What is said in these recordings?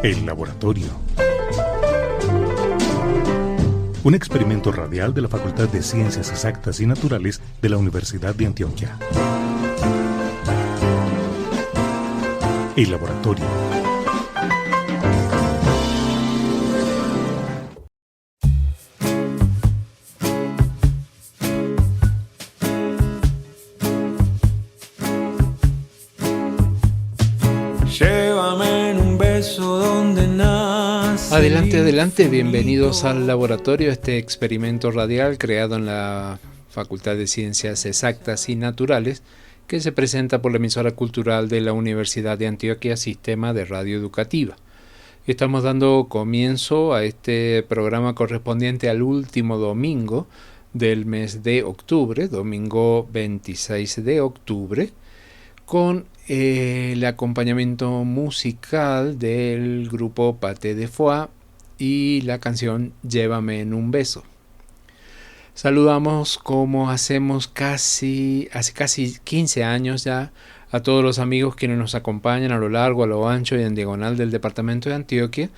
El Laboratorio. Un experimento radial de la Facultad de Ciencias Exactas y Naturales de la Universidad de Antioquia. El Laboratorio. Llévame en un beso donde nace. Adelante, adelante, bienvenidos al laboratorio, este experimento radial creado en la Facultad de Ciencias Exactas y Naturales que se presenta por la emisora cultural de la Universidad de Antioquia, Sistema de Radio Educativa. Estamos dando comienzo a este programa correspondiente al último domingo del mes de octubre, domingo 26 de octubre, con el acompañamiento musical del grupo Paté de Foix y la canción Llévame en un beso. Saludamos, como hacemos hace casi 15 años ya, a todos los amigos quienes nos acompañan a lo largo, a lo ancho y en diagonal del departamento de Antioquia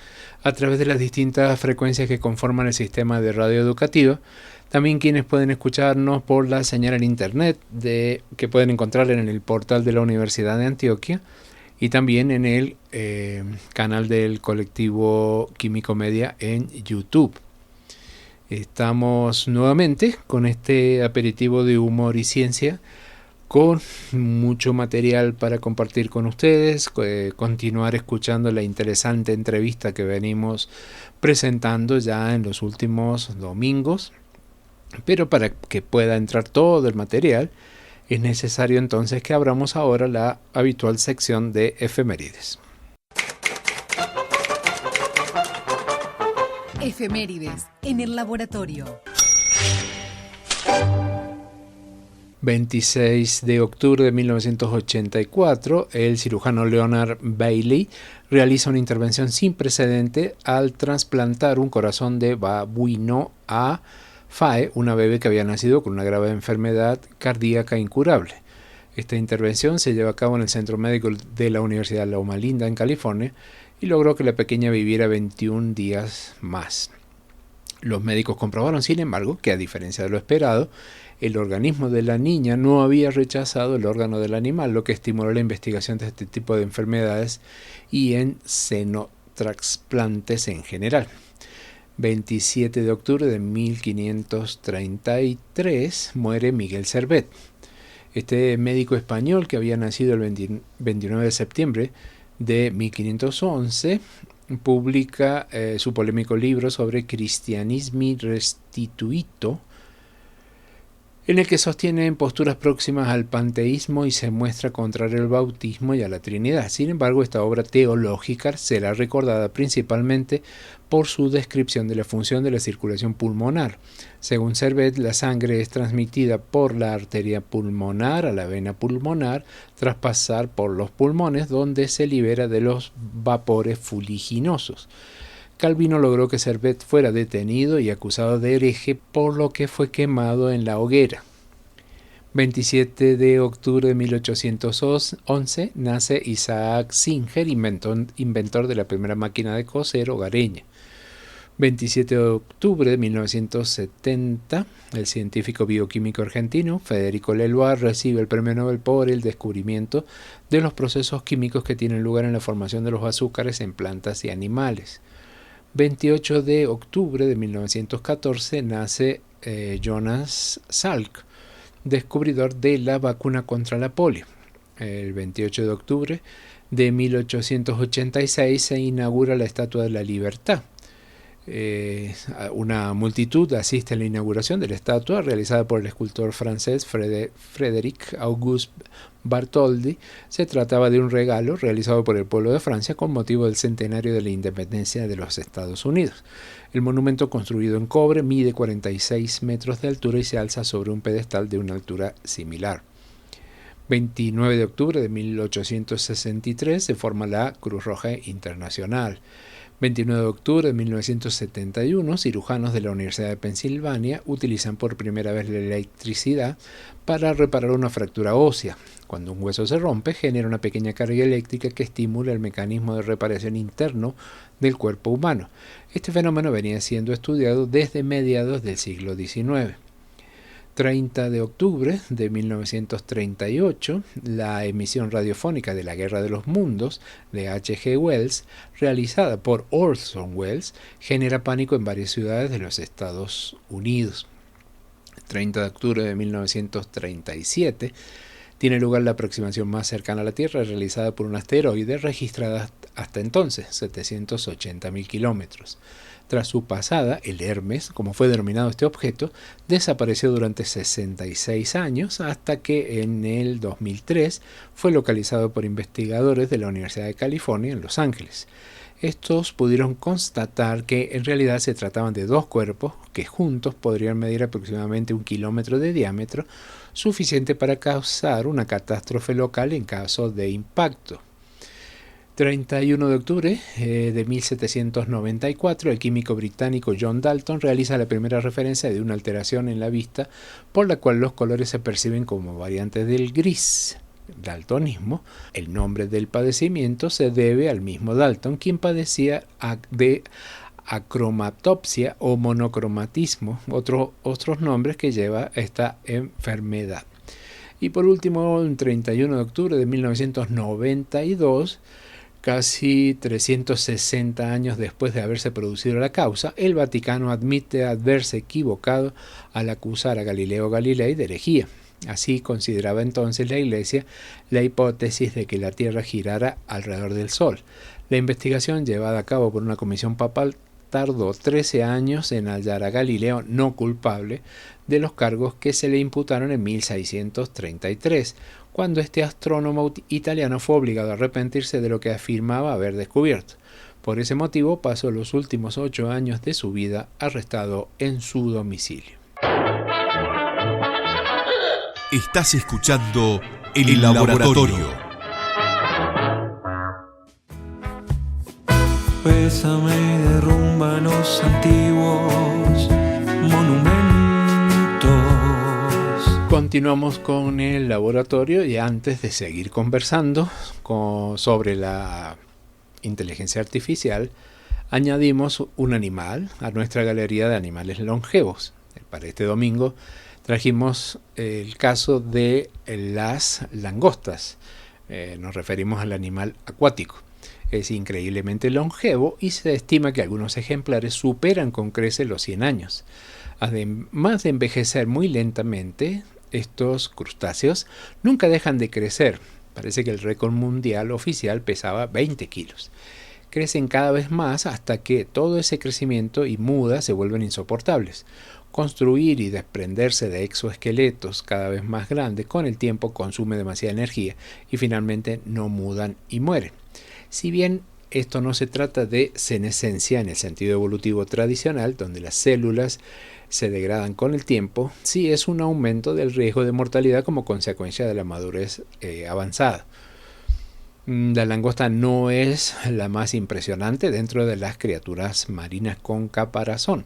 a través de las distintas frecuencias que conforman el sistema de radio educativa. También quienes pueden escucharnos por la señal en internet que pueden encontrar en el portal de la Universidad de Antioquia y también en el canal del colectivo Químico Media en YouTube. Estamos nuevamente con este aperitivo de humor y ciencia, con mucho material para compartir con ustedes, continuar escuchando la interesante entrevista que venimos presentando ya en los últimos domingos. Pero para que pueda entrar todo el material, es necesario entonces que abramos ahora la habitual sección de efemérides. Efemérides en el laboratorio. 26 de octubre de 1984, el cirujano Leonard Bailey realiza una intervención sin precedente al trasplantar un corazón de babuino a Fae, una bebé que había nacido con una grave enfermedad cardíaca incurable. Esta intervención se lleva a cabo en el Centro Médico de la Universidad de Loma Linda, en California, y logró que la pequeña viviera 21 días más. Los médicos comprobaron, sin embargo, que a diferencia de lo esperado, el organismo de la niña no había rechazado el órgano del animal, lo que estimuló la investigación de este tipo de enfermedades y en xenotrasplantes en general. 27 de octubre de 1533 muere Miguel Servet. Este médico español, que había nacido el 29 de septiembre de 1511, publica su polémico libro sobre Christianismi Restituito, en el que sostiene posturas próximas al panteísmo y se muestra contrario al bautismo y a la Trinidad. Sin embargo, esta obra teológica será recordada principalmente por su descripción de la función de la circulación pulmonar. Según Servet, la sangre es transmitida por la arteria pulmonar a la vena pulmonar tras pasar por los pulmones, donde se libera de los vapores fuliginosos. Calvino logró que Servet fuera detenido y acusado de hereje, por lo que fue quemado en la hoguera. 27 de octubre de 1811 nace Isaac Singer, inventor de la primera máquina de coser hogareña. 27 de octubre de 1970, el científico bioquímico argentino Federico Leloir recibe el Premio Nobel por el descubrimiento de los procesos químicos que tienen lugar en la formación de los azúcares en plantas y animales. 28 de octubre de 1914 nace Jonas Salk, descubridor de la vacuna contra la polio. El 28 de octubre de 1886 se inaugura la Estatua de la Libertad. Una multitud asiste a la inauguración de la estatua realizada por el escultor francés Frédéric Auguste Bartholdi. Se trataba de un regalo realizado por el pueblo de Francia con motivo del centenario de la independencia de los Estados Unidos. El monumento, construido en cobre, mide 46 metros de altura y se alza sobre un pedestal de una altura similar. 29 de octubre de 1863 se forma la Cruz Roja Internacional. 29 de octubre de 1971, cirujanos de la Universidad de Pensilvania utilizan por primera vez la electricidad para reparar una fractura ósea. Cuando un hueso se rompe, genera una pequeña carga eléctrica que estimula el mecanismo de reparación interno del cuerpo humano. Este fenómeno venía siendo estudiado desde mediados del siglo XIX. 30 de octubre de 1938, la emisión radiofónica de La Guerra de los Mundos de H.G. Wells, realizada por Orson Welles, genera pánico en varias ciudades de los Estados Unidos. 30 de octubre de 1937, tiene lugar la aproximación más cercana a la Tierra realizada por un asteroide registrada hasta entonces, 780.000 kilómetros. Tras su pasada, el Hermes, como fue denominado este objeto, desapareció durante 66 años hasta que en el 2003 fue localizado por investigadores de la Universidad de California en Los Ángeles. Estos pudieron constatar que en realidad se trataban de dos cuerpos que juntos podrían medir aproximadamente 1 kilómetro de diámetro, suficiente para causar una catástrofe local en caso de impacto. 31 de octubre de 1794, el químico británico John Dalton realiza la primera referencia de una alteración en la vista por la cual los colores se perciben como variantes del gris. Daltonismo, el nombre del padecimiento se debe al mismo Dalton, quien padecía de acromatopsia o monocromatismo, otros nombres que lleva esta enfermedad. Y por último, el 31 de octubre de 1992, casi 360 años después de haberse producido la causa, el Vaticano admite haberse equivocado al acusar a Galileo Galilei de herejía. Así consideraba entonces la Iglesia la hipótesis de que la Tierra girara alrededor del Sol. La investigación llevada a cabo por una comisión papal tardó 13 años en hallar a Galileo no culpable de los cargos que se le imputaron en 1633, cuando este astrónomo italiano fue obligado a arrepentirse de lo que afirmaba haber descubierto. Por ese motivo pasó los últimos 8 años de su vida arrestado en su domicilio. Estás escuchando El Laboratorio. Pésame y derrumba los antiguos monumentos. Continuamos con el laboratorio y antes de seguir conversando sobre la inteligencia artificial, añadimos un animal a nuestra galería de animales longevos. Para este domingo trajimos el caso de las langostas. Nos referimos al animal acuático. Es increíblemente longevo y se estima que algunos ejemplares superan con creces los 100 años. Además de envejecer muy lentamente, estos crustáceos nunca dejan de crecer. Parece que el récord mundial oficial pesaba 20 kilos. Crecen cada vez más hasta que todo ese crecimiento y muda se vuelven insoportables. Construir y desprenderse de exoesqueletos cada vez más grandes con el tiempo consume demasiada energía y finalmente no mudan y mueren. Si bien esto no se trata de senescencia en el sentido evolutivo tradicional, donde las células se degradan con el tiempo, sí es un aumento del riesgo de mortalidad como consecuencia de la madurez avanzada. La langosta no es la más impresionante dentro de las criaturas marinas con caparazón.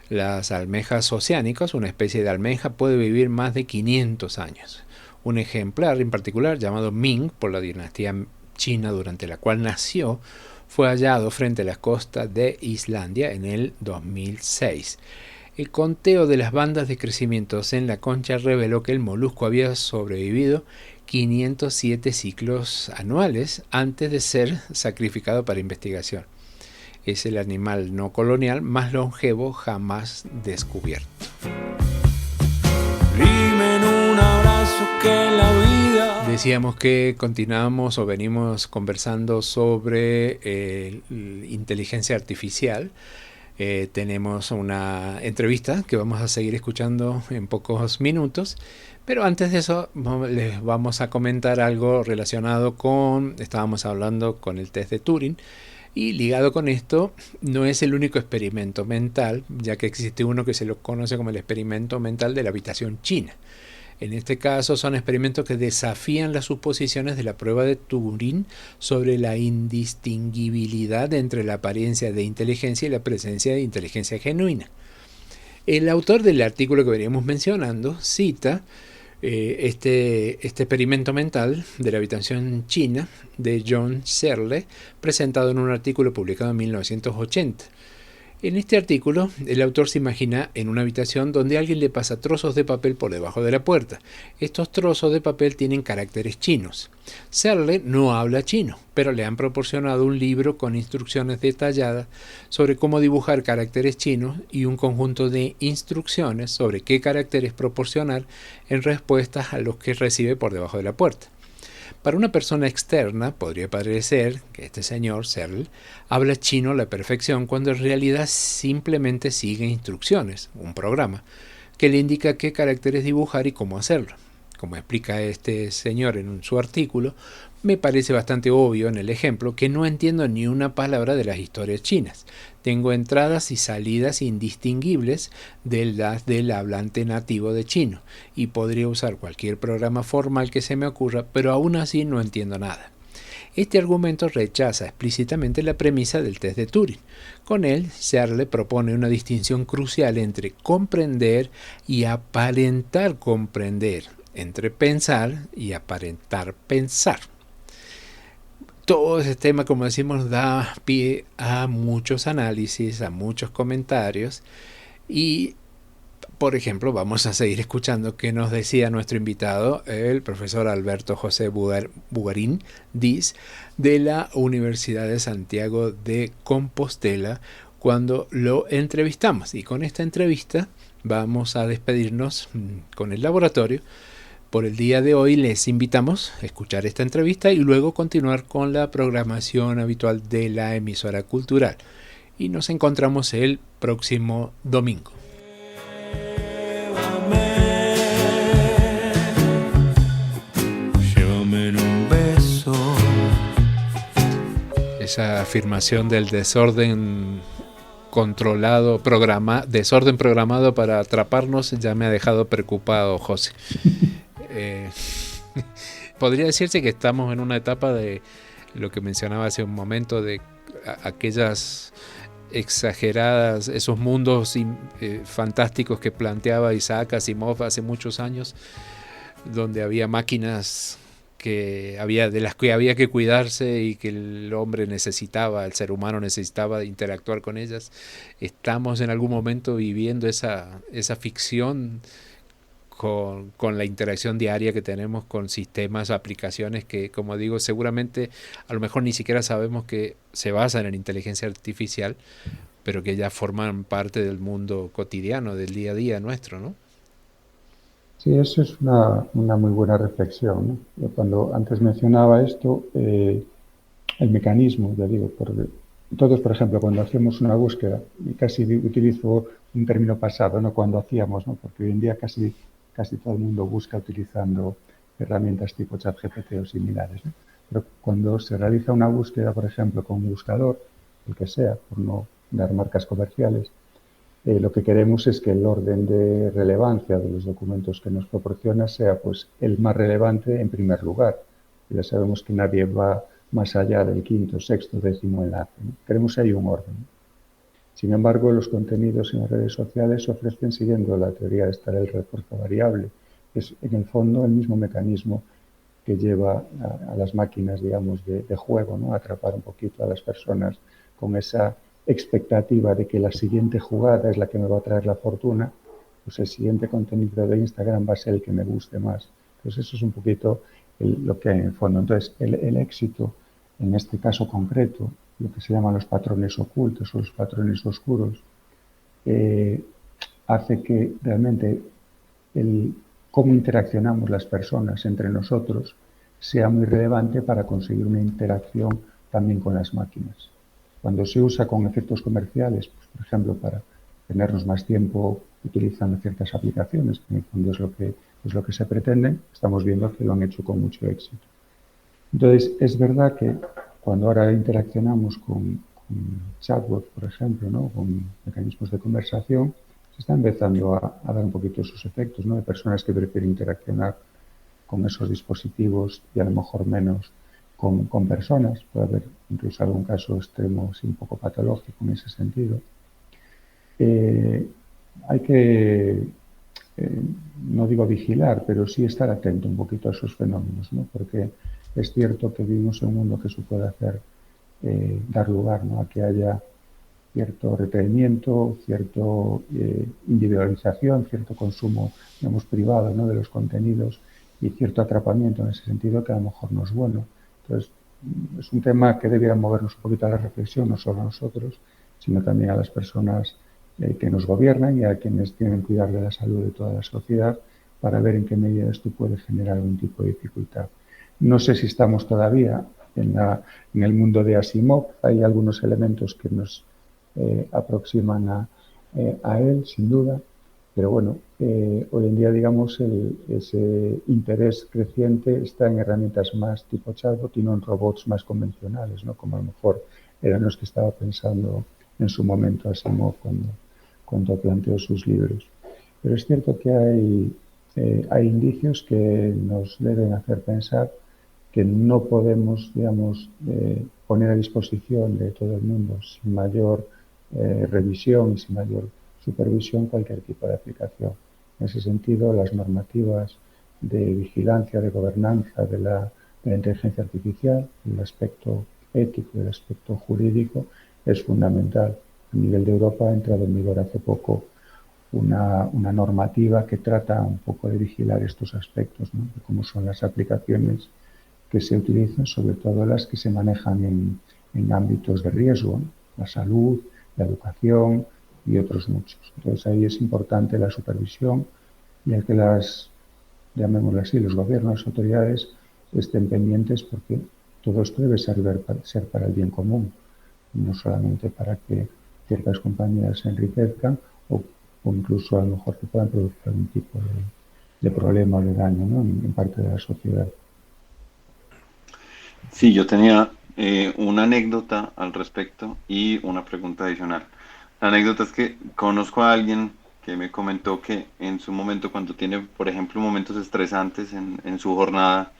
Las almejas oceánicas, una especie de almeja, puede vivir más de 500 años. Un ejemplar en particular, llamado Ming, por la dinastía China durante la cual nació, fue hallado frente a las costas de Islandia en el 2006. El conteo de las bandas de crecimiento en la concha reveló que el molusco había sobrevivido 507 ciclos anuales antes de ser sacrificado para investigación. Es el animal no colonial más longevo jamás descubierto. Dime en un abrazo que la vida... Decíamos que continuamos o venimos conversando sobre inteligencia artificial. Tenemos una entrevista que vamos a seguir escuchando en pocos minutos. Pero antes de eso les vamos a comentar algo relacionado estábamos hablando con el test de Turing. Y ligado con esto, no es el único experimento mental, ya que existe uno que se lo conoce como el experimento mental de la habitación china. En este caso son experimentos que desafían las suposiciones de la prueba de Turing sobre la indistinguibilidad entre la apariencia de inteligencia y la presencia de inteligencia genuina. El autor del artículo que veníamos mencionando cita este experimento mental de la habitación china de John Searle, presentado en un artículo publicado en 1980. En este artículo, el autor se imagina en una habitación donde alguien le pasa trozos de papel por debajo de la puerta. Estos trozos de papel tienen caracteres chinos. Searle no habla chino, pero le han proporcionado un libro con instrucciones detalladas sobre cómo dibujar caracteres chinos y un conjunto de instrucciones sobre qué caracteres proporcionar en respuesta a los que recibe por debajo de la puerta. Para una persona externa podría parecer que este señor, Searle, habla chino a la perfección cuando en realidad simplemente sigue instrucciones, un programa, que le indica qué caracteres dibujar y cómo hacerlo. Como explica este señor en su artículo, me parece bastante obvio en el ejemplo que no entiendo ni una palabra de las historias chinas. Tengo entradas y salidas indistinguibles de las del hablante nativo de chino y podría usar cualquier programa formal que se me ocurra, pero aún así no entiendo nada. Este argumento rechaza explícitamente la premisa del test de Turing. Con él, Searle propone una distinción crucial entre comprender y aparentar comprender, entre pensar y aparentar pensar. Todo ese tema, como decimos, da pie a muchos análisis, a muchos comentarios y, por ejemplo, vamos a seguir escuchando qué nos decía nuestro invitado, el profesor Alberto José Bugarín Diz, de la Universidad de Santiago de Compostela, cuando lo entrevistamos. Y con esta entrevista vamos a despedirnos con el laboratorio. Por el día de hoy les invitamos a escuchar esta entrevista y luego continuar con la programación habitual de la emisora cultural. Y nos encontramos el próximo domingo. Llévame en un beso. Esa afirmación del desorden controlado, desorden programado para atraparnos ya me ha dejado preocupado, José. Podría decirse que estamos en una etapa de lo que mencionaba hace un momento, de aquellas exageradas, esos mundos fantásticos que planteaba Isaac Asimov hace muchos años, donde había máquinas de las que había que cuidarse y que el ser humano necesitaba interactuar con ellas. Estamos en algún momento viviendo esa ficción con la interacción diaria que tenemos con sistemas, aplicaciones que, como digo, seguramente a lo mejor ni siquiera sabemos que se basan en inteligencia artificial, pero que ya forman parte del mundo cotidiano, del día a día nuestro, ¿no? Sí, eso es una muy buena reflexión, ¿no? Yo cuando antes mencionaba esto, el mecanismo, ya digo, todos, por ejemplo, cuando hacemos una búsqueda, y casi utilizo un término pasado, ¿no? Cuando hacíamos, ¿no? Porque hoy en día casi todo el mundo busca utilizando herramientas tipo ChatGPT o similares, ¿no? Pero cuando se realiza una búsqueda, por ejemplo, con un buscador, el que sea, por no dar marcas comerciales, lo que queremos es que el orden de relevancia de los documentos que nos proporciona sea pues el más relevante en primer lugar. Ya sabemos que nadie va más allá del quinto, sexto, décimo enlace, ¿no? Queremos ahí un orden. Sin embargo, los contenidos en las redes sociales se ofrecen siguiendo la teoría de el refuerzo variable. Es en el fondo el mismo mecanismo que lleva a las máquinas, digamos, de juego, ¿no? A atrapar un poquito a las personas con esa expectativa de que la siguiente jugada es la que me va a traer la fortuna, pues el siguiente contenido de Instagram va a ser el que me guste más. Entonces eso es un poquito lo que hay en el fondo. Entonces el éxito, en este caso concreto, lo que se llaman los patrones ocultos o los patrones oscuros, hace que realmente cómo interaccionamos las personas entre nosotros sea muy relevante para conseguir una interacción también con las máquinas. Cuando se usa con efectos comerciales, pues, por ejemplo, para tenernos más tiempo utilizando ciertas aplicaciones, que en el fondo es lo que se pretende, estamos viendo que lo han hecho con mucho éxito. Entonces, es verdad que cuando ahora interaccionamos con chatbots, por ejemplo, ¿no? Con mecanismos de conversación, está empezando a dar un poquito sus efectos, ¿no? De personas que prefieren interaccionar con esos dispositivos y a lo mejor menos con personas. Puede haber incluso algún caso extremo, sí, un poco patológico en ese sentido. Hay que, no digo vigilar, pero sí estar atento un poquito a esos fenómenos, ¿no? Porque es cierto que vivimos en un mundo que eso puede hacer, dar lugar, ¿no? A que haya cierto retraimiento, cierta individualización, cierto consumo, digamos, privado, ¿no? De los contenidos y cierto atrapamiento en ese sentido que a lo mejor no es bueno. Entonces, es un tema que debiera movernos un poquito a la reflexión, no solo a nosotros, sino también a las personas que nos gobiernan y a quienes tienen que cuidar de la salud de toda la sociedad, para ver en qué medida esto puede generar algún tipo de dificultad. No sé si estamos todavía en el mundo de Asimov. Hay algunos elementos que nos aproximan a él, sin duda, pero bueno, hoy en día, digamos, ese interés creciente está en herramientas más tipo chatbot y no en robots más convencionales, ¿no? Como a lo mejor eran los que estaba pensando en su momento Asimov cuando planteó sus libros. Pero es cierto que hay indicios que nos deben hacer pensar que no podemos, digamos, poner a disposición de todo el mundo sin mayor revisión y sin mayor supervisión cualquier tipo de aplicación. En ese sentido, las normativas de vigilancia, de gobernanza de la inteligencia artificial, el aspecto ético y el aspecto jurídico es fundamental. A nivel de Europa ha entrado en vigor hace poco una normativa que trata un poco de vigilar estos aspectos, ¿no? De cómo son las aplicaciones que se utilizan, sobre todo las que se manejan en ámbitos de riesgo, ¿no? La salud, la educación y otros muchos. Entonces ahí es importante la supervisión y el que llamémoslo así, los gobiernos, las autoridades estén pendientes, porque todo esto debe ser para el bien común, no solamente para que ciertas compañías se enriquezcan o incluso a lo mejor que puedan producir algún tipo de problema o de daño, ¿no? en parte de la sociedad. Sí, yo tenía una anécdota al respecto y una pregunta adicional. La anécdota es que conozco a alguien que me comentó que en su momento, cuando tiene, por ejemplo, momentos estresantes en su jornada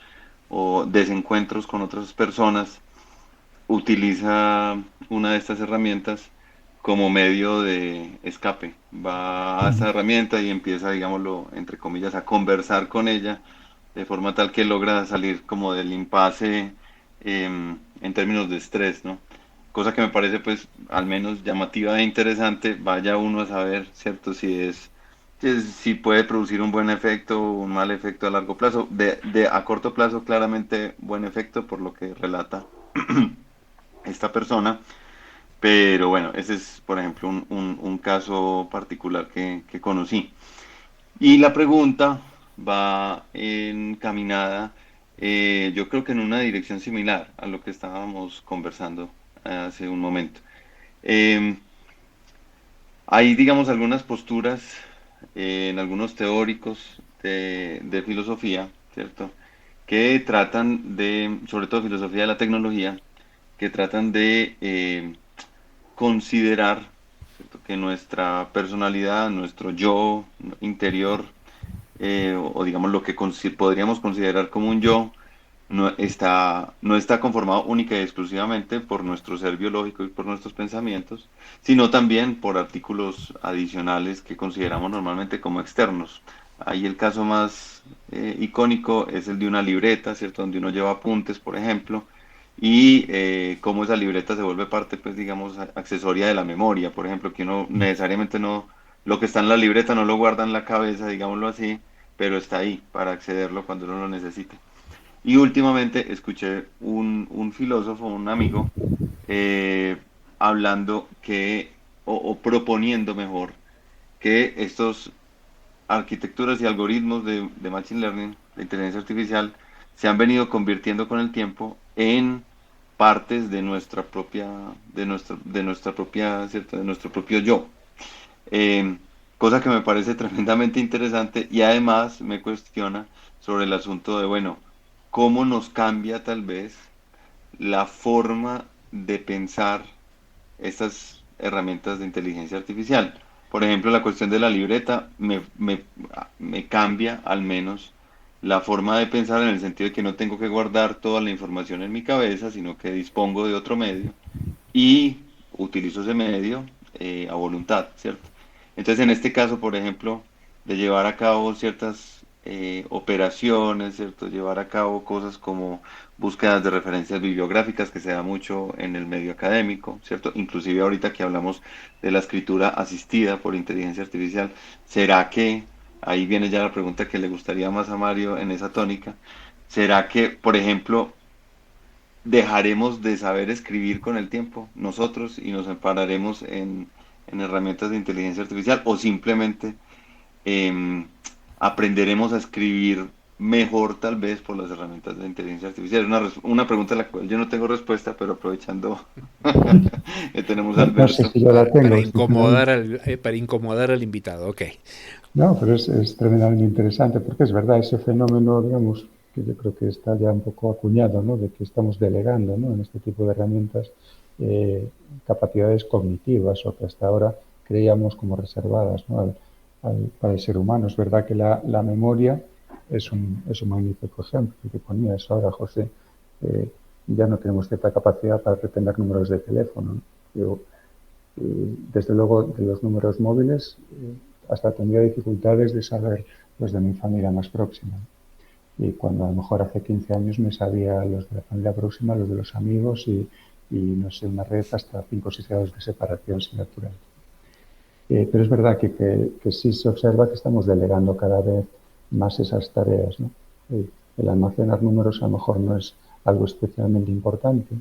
o desencuentros con otras personas, utiliza una de estas herramientas como medio de escape. Va a esta herramienta y empieza, digámoslo, entre comillas, a conversar con ella de forma tal que logra salir como del impasse en términos de estrés, ¿no? Cosa que me parece, pues, al menos llamativa e interesante. Vaya uno a saber, ¿cierto? Si puede producir un buen efecto o un mal efecto a largo plazo. A corto plazo, claramente, buen efecto, por lo que relata esta persona. Pero bueno, ese es, por ejemplo, un caso particular que conocí. Y la pregunta va encaminada, yo creo que en una dirección similar a lo que estábamos conversando hace un momento. Eh, Hay, digamos, algunas posturas en algunos teóricos de filosofía, ¿cierto? Que tratan de, sobre todo filosofía de la tecnología, que tratan de considerar, ¿cierto?, que nuestra personalidad, nuestro yo interior, o digamos lo que podríamos considerar como un yo, no está conformado única y exclusivamente por nuestro ser biológico y por nuestros pensamientos, sino también por artículos adicionales que consideramos normalmente como externos. Ahí el caso más icónico es el de una libreta, ¿cierto?, donde uno lleva apuntes, por ejemplo, y cómo esa libreta se vuelve parte, pues, digamos, accesoria de la memoria, por ejemplo, que uno necesariamente no, lo que está en la libreta no lo guarda en la cabeza, digámoslo así, pero está ahí para accederlo cuando uno lo necesite. Y últimamente escuché un filósofo, un amigo, eh, hablando o proponiendo mejor, que estos arquitecturas y algoritmos de Machine Learning, de inteligencia artificial, se han venido convirtiendo con el tiempo en partes de nuestra propia, ¿cierto?, de nuestro propio yo. Eh, Cosa que me parece tremendamente interesante y además me cuestiona sobre el asunto de, bueno, cómo nos cambia tal vez la forma de pensar estas herramientas de inteligencia artificial. por ejemplo, la cuestión de la libreta me cambia al menos la forma de pensar en el sentido de que no tengo que guardar toda la información en mi cabeza, sino que dispongo de otro medio y utilizo ese medio a voluntad, ¿cierto? Entonces, en este caso, por ejemplo, de llevar a cabo ciertas operaciones, ¿cierto? Llevar a cabo cosas como búsquedas de referencias bibliográficas que se da mucho en el medio académico, ¿cierto? Inclusive ahorita que hablamos de la escritura asistida por inteligencia artificial, ¿será que, ahí viene ya la pregunta que le gustaría más a Mario en esa tónica, ¿será que, por ejemplo, dejaremos de saber escribir con el tiempo nosotros y nos ampararemos en herramientas de inteligencia artificial o simplemente em, aprenderemos a escribir mejor tal vez por las herramientas de inteligencia artificial? Es una pregunta a la cual yo no tengo respuesta, pero aprovechando que tenemos a No sé Alberto. si yo la tengo. Para incomodar al invitado, ok. No, pero es tremendamente interesante porque es verdad, ese fenómeno, digamos, que yo creo que está ya un poco acuñado, ¿no? De que estamos delegando, ¿no? En este tipo de herramientas capacidades cognitivas o que hasta ahora creíamos como reservadas, ¿no? Para el ser humano. Es verdad que la memoria es un magnífico ejemplo que ponías ahora, José. Ya no tenemos cierta capacidad para retener números de teléfono, ¿no? Desde luego, de los números móviles, hasta tendría dificultades de saber los de mi familia más próxima. Y cuando a lo mejor hace 15 años me sabía los de la familia próxima, los de los amigos y no sé, una red hasta 5 o 6 grados de separación sin natural. Pero es verdad que sí se observa que estamos delegando cada vez más esas tareas, ¿no? El almacenar números a lo mejor no es algo especialmente importante,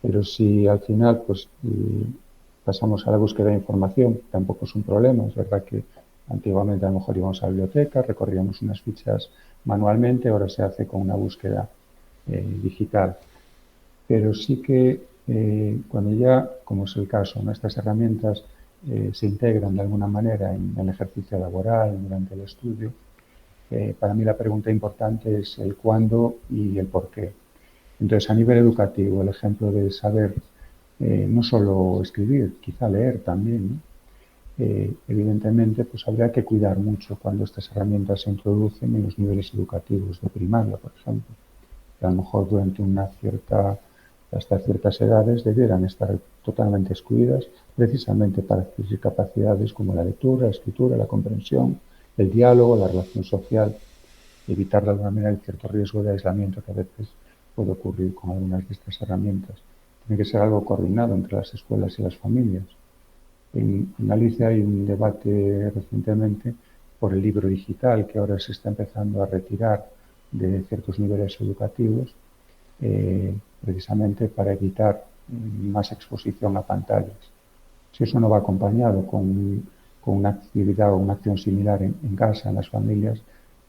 pero si al final pues pasamos a la búsqueda de información, tampoco es un problema. Es verdad que antiguamente a lo mejor íbamos a la biblioteca, recorríamos unas fichas manualmente, ahora se hace con una búsqueda digital. Pero sí que cuando ya, como es el caso, ¿no? Estas herramientas se integran de alguna manera en el ejercicio laboral, durante el estudio, para mí la pregunta importante es el cuándo y el por qué. Entonces, a nivel educativo, el ejemplo de saber no solo escribir, quizá leer también, ¿no? Evidentemente, pues habría que cuidar mucho cuando estas herramientas se introducen en los niveles educativos de primaria, por ejemplo, que a lo mejor durante hasta ciertas edades debieran estar totalmente excluidas, precisamente para adquirir capacidades como la lectura, la escritura, la comprensión, el diálogo, la relación social, evitar de alguna manera el cierto riesgo de aislamiento que a veces puede ocurrir con algunas de estas herramientas. Tiene que ser algo coordinado entre las escuelas y las familias. En Galicia hay un debate recientemente por el libro digital que ahora se está empezando a retirar de ciertos niveles educativos, precisamente para evitar más exposición a pantallas. Si eso no va acompañado con una actividad o una acción similar en casa, en las familias,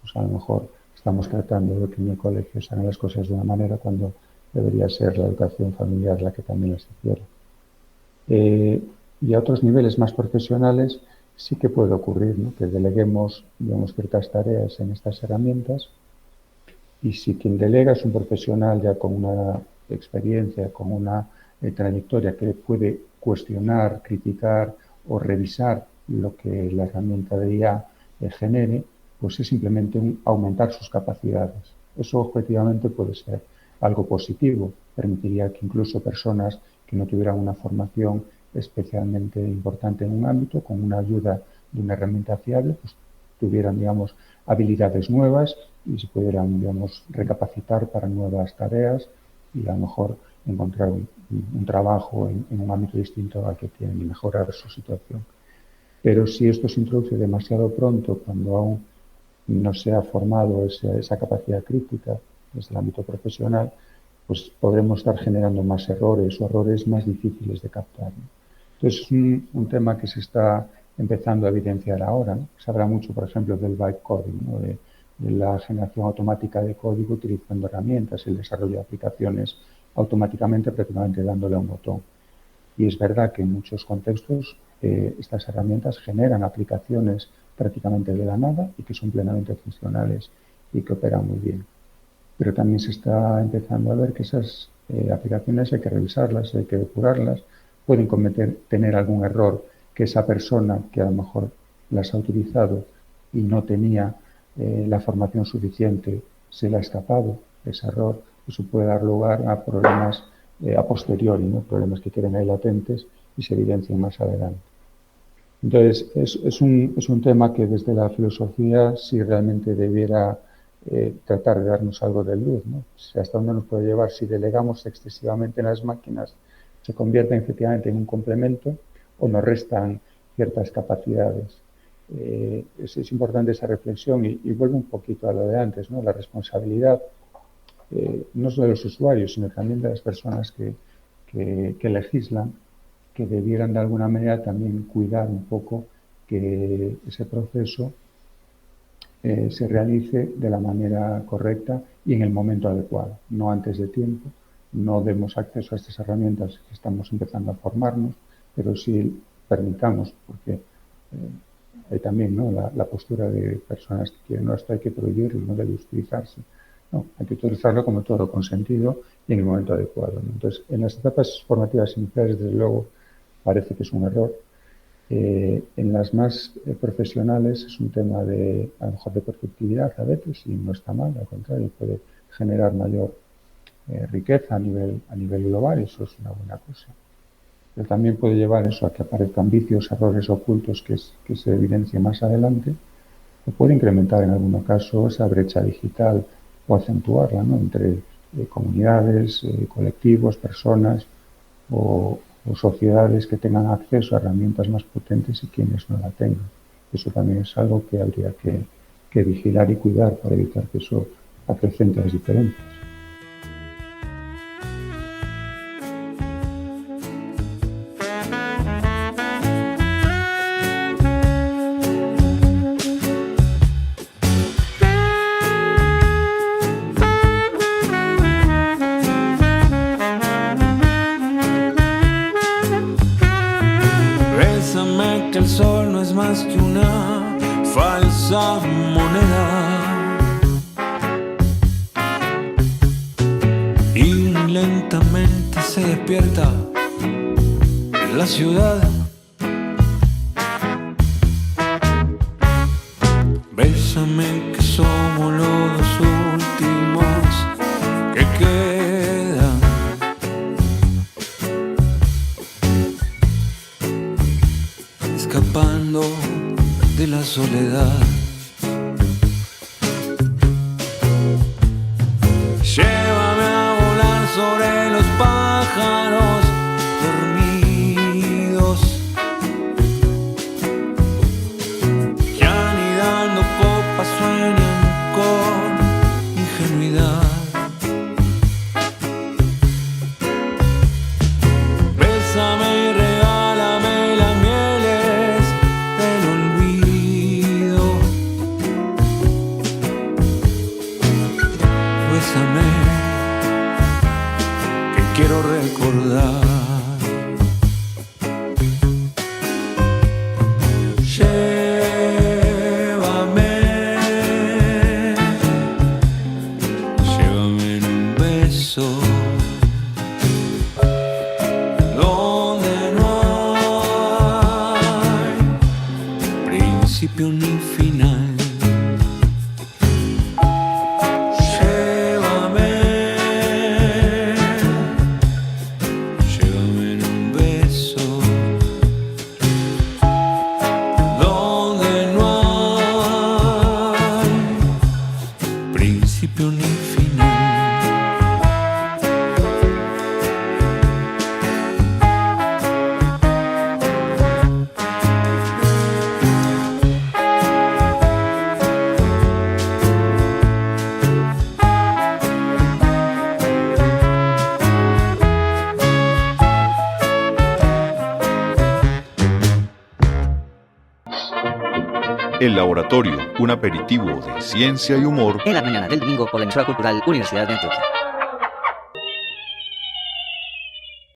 pues a lo mejor estamos tratando de que en el colegio se hagan las cosas de una manera cuando debería ser la educación familiar la que también las hiciera. Y a otros niveles más profesionales sí que puede ocurrir, ¿no? Que deleguemos, digamos, ciertas tareas en estas herramientas, y si quien delega es un profesional ya con una experiencia, con una trayectoria que puede cuestionar, criticar o revisar lo que la herramienta de IA genere, pues es simplemente aumentar sus capacidades. Eso objetivamente puede ser algo positivo. Permitiría que incluso personas que no tuvieran una formación especialmente importante en un ámbito, con una ayuda de una herramienta fiable, pues tuvieran, digamos, habilidades nuevas y se pudieran, digamos, recapacitar para nuevas tareas y a lo mejor encontrar un trabajo en un ámbito distinto al que tienen y mejorar su situación. Pero si esto se introduce demasiado pronto, cuando aún no se ha formado esa capacidad crítica desde el ámbito profesional, pues podremos estar generando más errores o errores más difíciles de captar, ¿no? Entonces es un tema que se está empezando a evidenciar ahora, ¿no? Se habla mucho, por ejemplo, del vibe coding, ¿no? De la generación automática de código utilizando herramientas, el desarrollo de aplicaciones automáticamente, prácticamente dándole a un botón. Y es verdad que en muchos contextos estas herramientas generan aplicaciones prácticamente de la nada y que son plenamente funcionales y que operan muy bien. Pero también se está empezando a ver que esas aplicaciones hay que revisarlas, hay que depurarlas, pueden tener algún error que esa persona que a lo mejor las ha utilizado y no tenía la formación suficiente se le ha escapado ese error. Eso puede dar lugar a problemas a posteriori, ¿no? Problemas que queden ahí latentes y se evidencian más adelante. Entonces, es un tema que desde la filosofía sí realmente debiera tratar de darnos algo de luz, ¿no? O sea, hasta dónde nos puede llevar si delegamos excesivamente en las máquinas, se convierten efectivamente en un complemento o nos restan ciertas capacidades. Es importante esa reflexión y vuelvo un poquito a lo de antes, ¿no? La responsabilidad no solo de los usuarios, sino también de las personas que legislan, que debieran de alguna manera también cuidar un poco que ese proceso se realice de la manera correcta y en el momento adecuado, no antes de tiempo. No demos acceso a estas herramientas que estamos empezando a formarnos, pero sí permitamos, porque hay también, ¿no?, la postura de personas que quieren, no, esto hay que prohibirlo, no debe utilizarse. No, hay que utilizarlo como todo, con sentido y en el momento adecuado, ¿no? Entonces, en las etapas formativas iniciales, desde luego, parece que es un error. En las más profesionales es un tema de, a lo mejor, de perfectibilidad a veces, y no está mal, al contrario, puede generar mayor riqueza a nivel global, y eso es una buena cosa. Pero también puede llevar eso a que aparezcan vicios, errores ocultos que se evidencien más adelante, o puede incrementar en algún caso esa brecha digital o acentuarla, ¿no?, entre comunidades, colectivos, personas o sociedades que tengan acceso a herramientas más potentes y quienes no la tengan. Eso también es algo que habría que vigilar y cuidar para evitar que eso acrecente las diferencias. Que el sol no es más que una falsa moneda, y lentamente se despierta la ciudad. Bésame que somos los dos últimos que quedan. Escapando de la soledad. Llévame a volar sobre los pájaros dormidos, que anidando copas sueñan con ingenuidad. Bésame y regálame las mieles del olvido. Bésame, que quiero recordar. Llévame en un beso donde no hay principio ni final. Llévame en un beso donde no hay principio ni final. El Laboratorio, un aperitivo de ciencia y humor en la mañana del domingo por la emisora cultural Universidad de Antioquia.